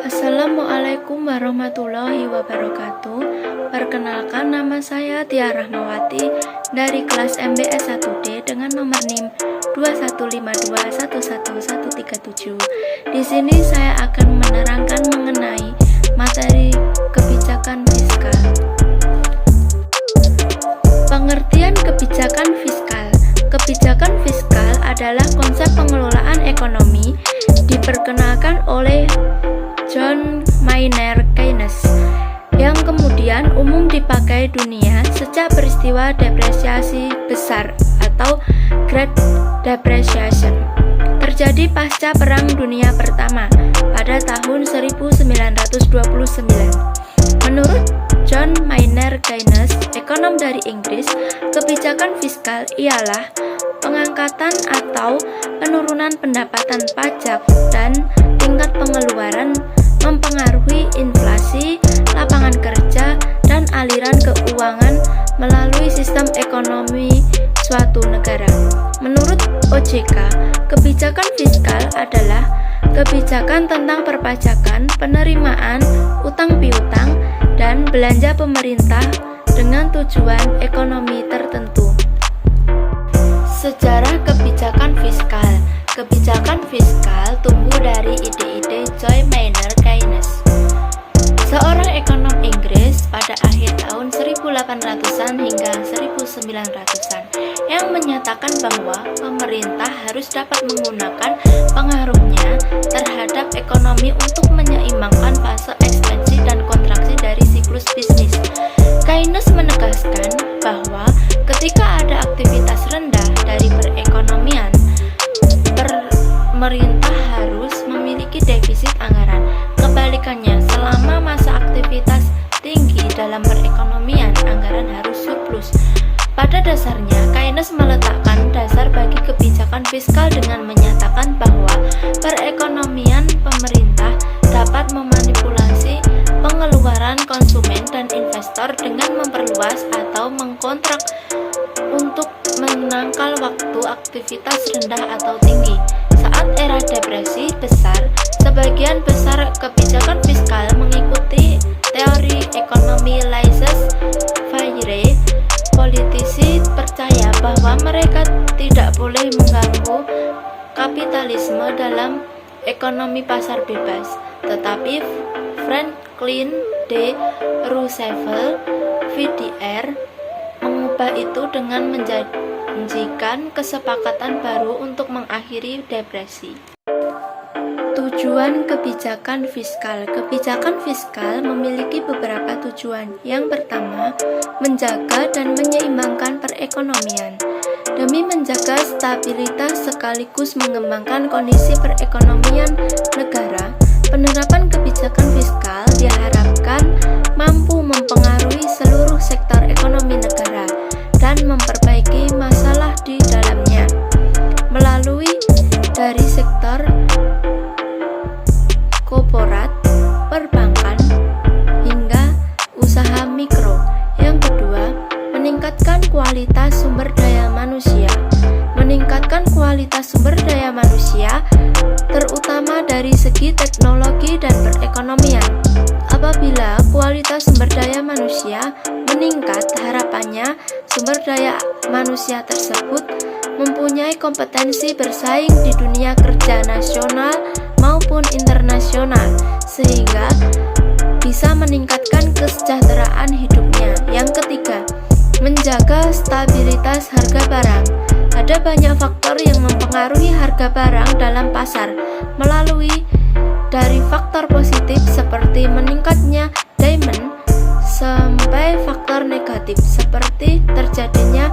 Assalamualaikum warahmatullahi wabarakatuh. Perkenalkan, nama saya Tia Rahmawati dari kelas MBS 1D dengan nomor NIM 2152111137. Di sini saya akan menerangkan mengenai materi kebijakan fiskal. Pengertian kebijakan fiskal. Kebijakan fiskal adalah konsep pengelolaan ekonomi diperkenalkan oleh John Maynard Keynes yang kemudian umum dipakai dunia sejak peristiwa depresiasi besar atau Great Depression terjadi pasca Perang Dunia Pertama pada tahun 1929. Menurut John Maynard Keynes, ekonom dari Inggris, kebijakan fiskal ialah pengangkatan atau penurunan pendapatan pajak dan tingkat pengeluaran mempengaruhi inflasi, lapangan kerja, dan aliran keuangan melalui sistem ekonomi suatu negara. Menurut OJK, kebijakan fiskal adalah kebijakan tentang perpajakan, penerimaan, utang piutang, dan belanja pemerintah dengan tujuan ekonomi tertentu. Sejarah kebijakan fiskal. Kebijakan fiskal tumbuh dari ide-ide John Maynard Keynes, seorang ekonom Inggris pada akhir tahun 1800-an hingga 1900-an, yang menyatakan bahwa pemerintah harus dapat menggunakan pengaruhnya terhadap ekonomi untuk menyeimbangkan fase ekspansi dan kontraksi dari siklus bisnis. Keynes menegaskan bahwa ketika ada aktivitas rendah dari perekonomian, pemerintah harus memiliki defisit anggaran. Kebalikannya, selama masa aktivitas tinggi dalam perekonomian, anggaran harus surplus. Pada dasarnya, Keynes meletakkan dasar bagi kebijakan fiskal dengan menyatakan bahwa perekonomian pemerintah dapat memanipulasi pengeluaran konsumen dan investor dengan memperluas atau mengkontrak untuk menangkal waktu aktivitas rendah atau tinggi. Saat era depresi besar, sebagian besar kebijakan fiskal mengikuti teori ekonomi laissez-faire. Politisi percaya bahwa mereka tidak boleh mengganggu kapitalisme dalam ekonomi pasar bebas. Tetapi Franklin D. Roosevelt, VDR, mengubah itu dengan menjanjikan kesepakatan baru untuk mengakhiri depresi. Tujuan kebijakan fiskal. Kebijakan fiskal memiliki beberapa tujuan. Yang pertama, menjaga dan menyeimbangkan perekonomian. Demi menjaga stabilitas sekaligus mengembangkan kondisi perekonomian negara, penerapan kebijakan fiskal diharapkan mampu mempengaruhi seluruh sektor ekonomi negara dan memperbaiki masalah di dalamnya melalui dari sektor korporat, perbankan, hingga usaha mikro. Yang kedua, meningkatkan kualitas sumber daya manusia. Meningkatkan kualitas sumber daya manusia terutama dari segi teknologi dan perekonomian. Apabila kualitas sumber daya manusia meningkat, harapannya sumber daya manusia tersebut mempunyai kompetensi bersaing di dunia kerja nasional maupun internasional, sehingga bisa meningkatkan kesejahteraan hidupnya. Yang ketiga, menjaga stabilitas harga barang. Ada banyak faktor yang mempengaruhi harga barang dalam pasar, melalui dari faktor positif seperti meningkatnya demand sampai faktor negatif seperti terjadinya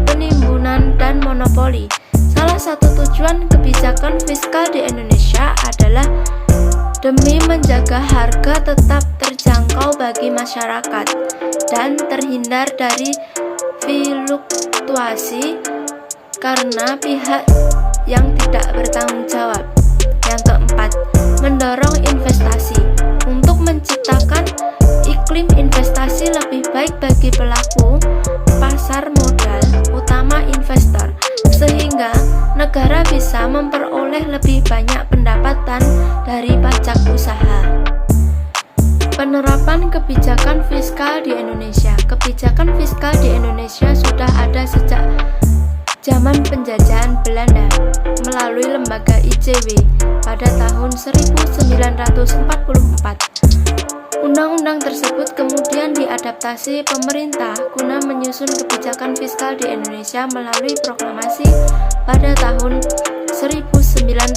penimbunan dan monopoli. Salah satu tujuan kebijakan fiskal di Indonesia adalah demi menjaga harga tetap terjangkau bagi masyarakat dan terhindar dari fluktuasi karena pihak yang tidak bertanggung jawab. Yang keempat, mendorong investasi untuk menciptakan iklim investasi lebih baik bagi pelaku pasar modal, utama investor, sehingga negara bisa memperoleh lebih banyak pendapatan dari pajak usaha. Penerapan kebijakan fiskal di Indonesia. Kebijakan fiskal di Indonesia sudah ada sejak zaman penjajahan Belanda melalui lembaga IJW pada tahun 1944. Undang-undang tersebut kemudian diadaptasi pemerintah guna menyusun kebijakan fiskal di Indonesia melalui proklamasi pada tahun 1997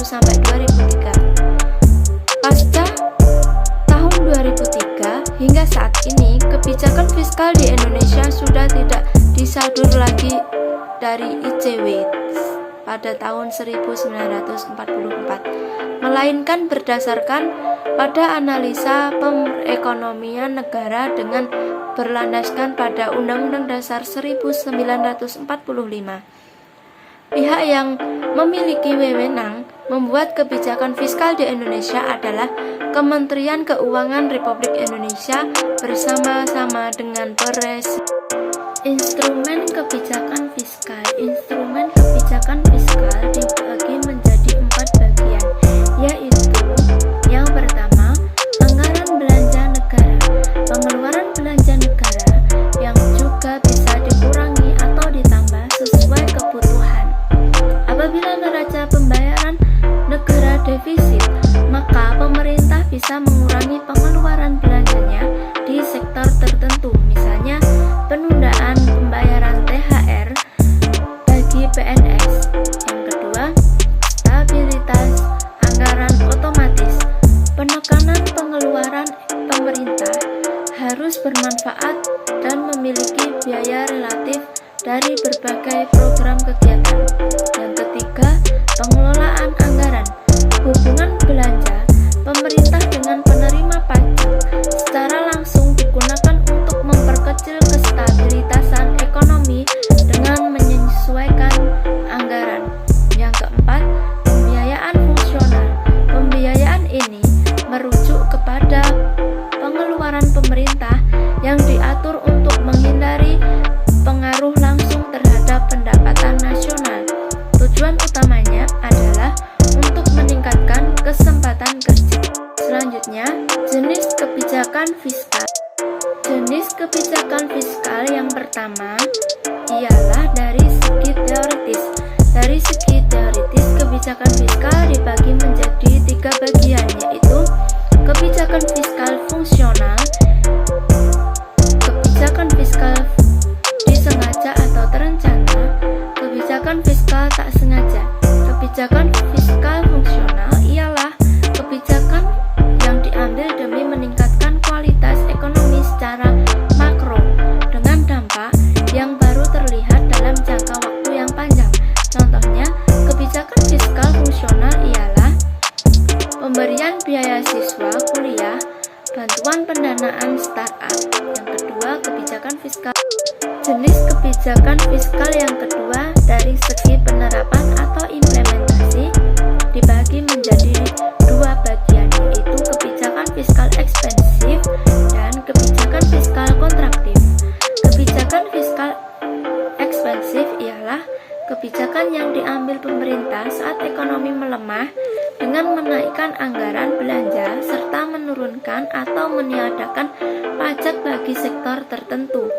sampai 2003. Pasca tahun 2003 hingga saat ini, kebijakan fiskal di Indonesia sudah tidak disadur lagi dari IJW pada tahun 1944, melainkan berdasarkan pada analisa perekonomian negara dengan berlandaskan pada Undang-Undang Dasar 1945. Pihak yang memiliki wewenang membuat kebijakan fiskal di Indonesia adalah Kementerian Keuangan Republik Indonesia bersama-sama dengan Presiden. Instrumen kebijakan fiskal. Instrumen kebijakan fiskal dibagi menjadi 4 bagian, yaitu yang pertama, anggaran belanja negara. Pengeluaran belanja negara yang juga bisa dikurangi atau ditambah sesuai kebutuhan. Apabila neraca pembayaran negara defisit, maka pemerintah bisa mengurangi pengeluaran belanjanya di sektor tertentu, misalnya penundaan pembayaran THR bagi PNS. Yang kedua, stabilitas anggaran otomatis. Penekanan pengeluaran pemerintah harus bermanfaat dan memiliki biaya relatif dari berbagai program kegiatan. Yang ketiga, pengelolaan anggaran. Hubungan belanja pemerintah dengan penerima pajak secara langsung digunakan untuk memperkecil kestabilitasan ekonomi dengan menyesuaikan anggaran. Yang keempat, pembiayaan fungsional. Pembiayaan ini merujuk kepada pengeluaran pemerintah yang diatur untuk menghindari pengaruh langsung terhadap pendapatan nasional. Tujuan utamanya adalah untuk meningkatkan kesempatan kerja. Selanjutnya, jenis kebijakan fiskal. Jenis kebijakan fiskal yang pertama ialah dari segi teoritis. Dari segi teoritis, kebijakan fiskal dibagi menjadi 3 bagian, yaitu kebijakan fiskal fungsional, kebijakan fiskal disengaja atau terencana, kebijakan fiskal tak sengaja. Kebijakan fiskal fungsional ialah kebijakan yang diambil demi meningkatkan kualitas ekonomi secara makro dengan dampak yang baru terlihat dalam jangka waktu yang panjang. Contohnya, kebijakan fiskal fungsional ialah pemberian biaya siswa kuliah, bantuan pendanaan startup. Yang kedua, kebijakan fiskal. Jenis kebijakan fiskal yang kedua dari segi penerapan atau implementasi dibagi menjadi 2 bagian, yaitu kebijakan fiskal ekspansif dan kebijakan fiskal kontraktif. Kebijakan fiskal ekspansif ialah kebijakan yang diambil pemerintah saat ekonomi melemah dengan menaikkan anggaran belanja serta menurunkan atau meniadakan pajak bagi sektor tertentu.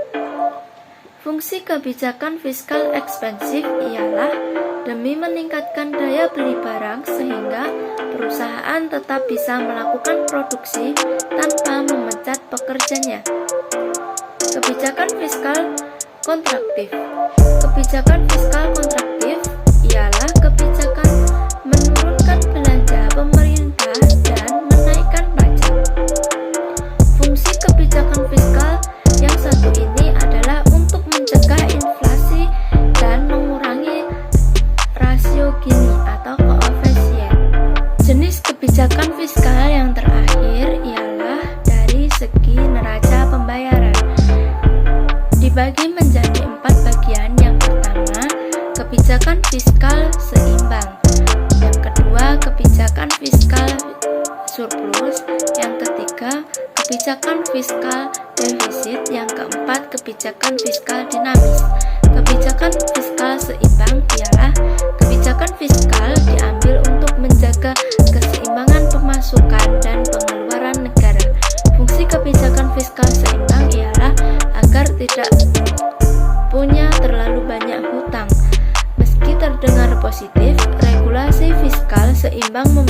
Fungsi kebijakan fiskal ekspansif ialah demi meningkatkan daya beli barang sehingga perusahaan tetap bisa melakukan produksi tanpa memecat pekerjanya. Kebijakan fiskal kontraktif. Kebijakan fiskal kontraktif ialah kebijakan menurunkan belanja pemerintah dan menaikkan pajak. Fungsi kebijakan fiskal yang satu ini adalah untuk mencegah inflasi dan mengurangi rasio Gini atau koefisien. Jenis kebijakan fiskal yang terakhir ialah dari segi neraca pembayaran. Dibagi menjadi 4 bagian. Yang pertama, kebijakan fiskal seimbang. Yang kedua, kebijakan fiskal surplus. Yang ketiga, kebijakan fiskal defisit. Yang keempat, kebijakan fiskal dinamis. Kebijakan fiskal seimbang ialah kebijakan fiskal diambil untuk menjaga keseimbangan pemasukan dan pengeluaran negara.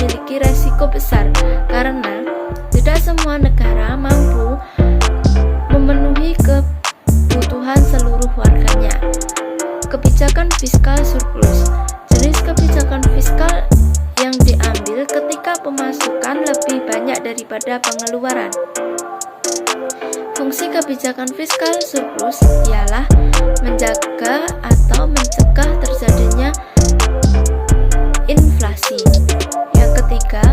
memiliki resiko besar karena tidak semua negara mampu memenuhi kebutuhan seluruh warganya. Kebijakan fiskal surplus. Jenis kebijakan fiskal yang diambil ketika pemasukan lebih banyak daripada pengeluaran. Fungsi kebijakan fiskal surplus ialah menjaga atau mencegah terjadinya inflasi. Yang ketiga,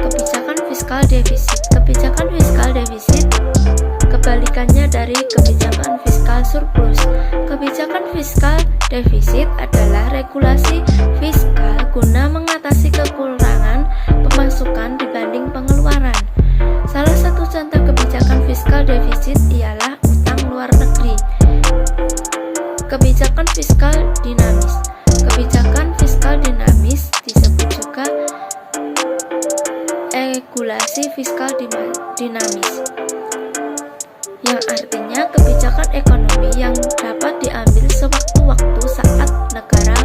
kebijakan fiskal defisit. Kebijakan fiskal defisit kebalikannya dari kebijakan fiskal surplus. Kebijakan fiskal defisit adalah regulasi fiskal guna mengatasi kekurangan pemasukan dibanding pengeluaran. Salah satu contoh kebijakan fiskal defisit ialah utang luar negeri. Kebijakan fiskal dinamis. Kebijakan fiskal dinamis disebut juga regulasi fiskal dinamis, yang artinya kebijakan ekonomi yang dapat diambil sewaktu-waktu saat negara